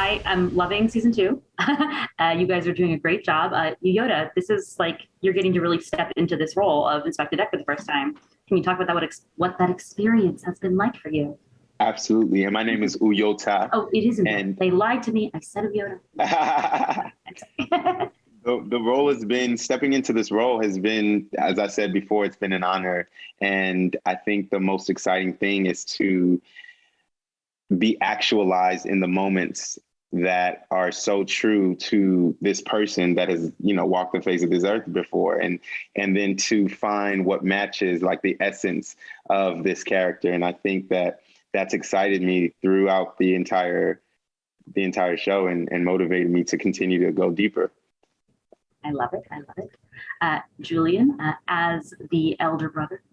I am loving season two. You guys are doing a great job. Uyoata, this is like you're getting to really step into this role of Inspector Deck for the first time. Can you talk about that? What that experience has been like for you? Absolutely. And my name is Uyoata. Oh, it isn't. And they lied to me. I said Uyoata. The role has been, stepping into this role has been, as I said before, it's been an honor. And I think the most exciting thing is to be actualized in the moments that are so true to this person that has, walked the face of this earth before. And then to find what matches like the essence of this character. And I think that that's excited me throughout the entire show and motivated me to continue to go deeper. I love it. I love it. Julian, as the elder brother,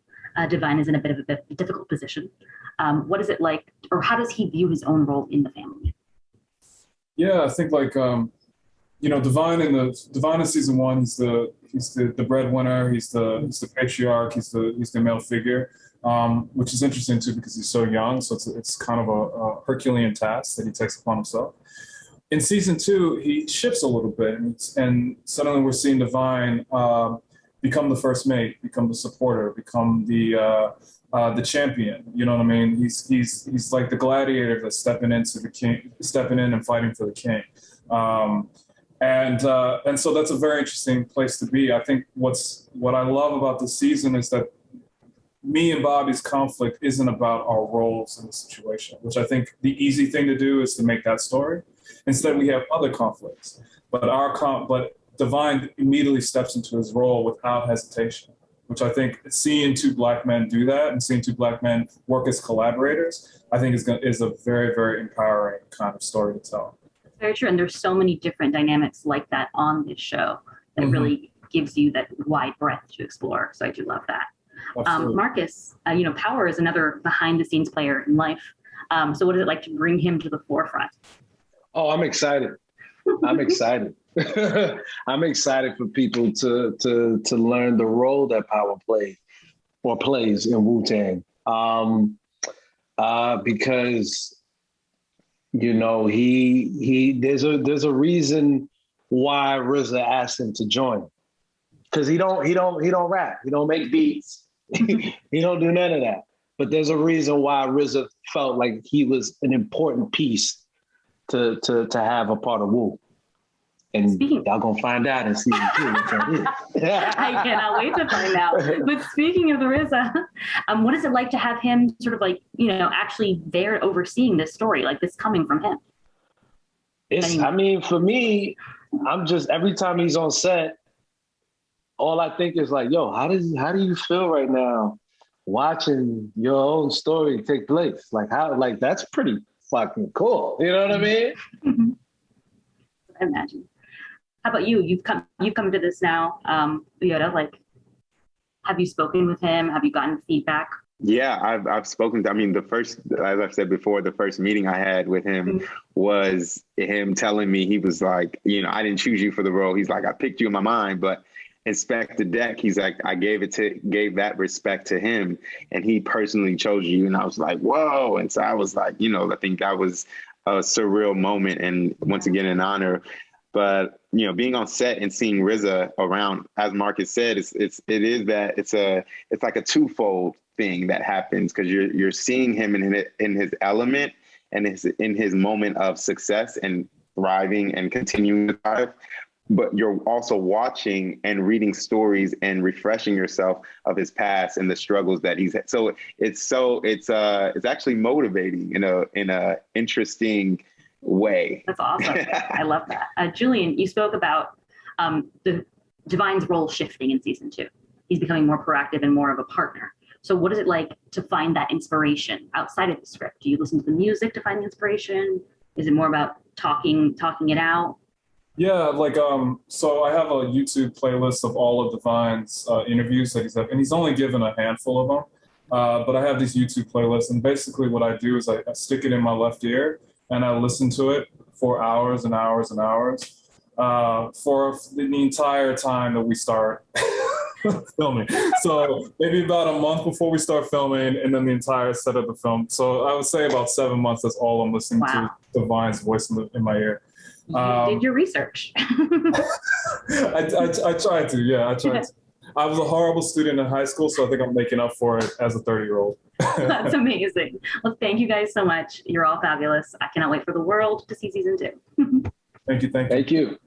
Divine is in a bit of a difficult position. What is it like, or how does he view his own role in the family? Yeah, I think Divine in season one, he's the breadwinner, he's the patriarch, he's the male figure, which is interesting too because he's so young. So it's kind of a Herculean task that he takes upon himself. In season two, he shifts a little bit, and suddenly we're seeing Divine become the first mate, become the supporter, become the champion. You know what I mean? He's like the gladiator that's stepping in and fighting for the king. And so that's a very interesting place to be. I think what I love about this season is that me and Bobby's conflict isn't about our roles in the situation, which I think the easy thing to do is to make that story. Instead, we have other conflicts, but Divine immediately steps into his role without hesitation, which I think seeing two Black men do that and seeing two Black men work as collaborators, I think is a very, very empowering kind of story to tell. Very true, and there's so many different dynamics like that on this show that really gives you that wide breadth to explore. So I do love that. Marcus, Power is another behind-the-scenes player in life. So what is it like to bring him to the forefront? Oh, I'm excited. I'm excited. I'm excited for people to learn the role that Power plays in Wu-Tang. Because there's a reason why RZA asked him to join. Because he don't rap, he don't make beats, he don't do none of that. But there's a reason why RZA felt like he was an important piece to have a part of Wu. And y'all gonna find out in season two. I cannot wait to find out. But speaking of the RZA, what is it like to have him sort of actually there overseeing this story, like this coming from him? For me, I'm just, every time he's on set, all I think is like, yo, how do you feel right now watching your own story take place? That's pretty fucking cool. You know what I mean? I imagine. How about you? You've come to this now, Uyoata. Have you spoken with him? Have you gotten feedback? Yeah, I've spoken to, as I've said before, the first meeting I had with him was him telling me, he was like, I didn't choose you for the role. He's like, I picked you in my mind, but Inspector Deck, he's like, I gave that respect to him, and he personally chose you. And I was like, whoa. And so I was like, I think that was a surreal moment, and once again, an honor. But, being on set and seeing RZA around, as Marcus said, it's like a twofold thing that happens, because you're seeing him in his element and in his moment of success and thriving and continuing to thrive. But you're also watching and reading stories and refreshing yourself of his past and the struggles that he's had. So it's actually motivating in a interesting way. That's awesome. I love that. Julian, you spoke about the Divine's role shifting in season two. He's becoming more proactive and more of a partner. So what is it like to find that inspiration outside of the script? Do you listen to the music to find the inspiration? Is it more about talking it out? Yeah, so I have a YouTube playlist of all of Divine's interviews that he's had, and he's only given a handful of them. But I have these YouTube playlists, and basically what I do is I stick it in my left ear, and I listen to it for hours and hours and hours for the entire time that we start filming. So maybe about a month before we start filming, and then the entire set of the film. So I would say about 7 months. That's all I'm listening to Divine's voice in my ear. You did your research. I tried to. Yeah, I tried to. I was a horrible student in high school, so I think I'm making up for it as a 30-year-old. That's amazing. Well, thank you guys so much. You're all fabulous. I cannot wait for the world to see season 2. Thank you. Thank you.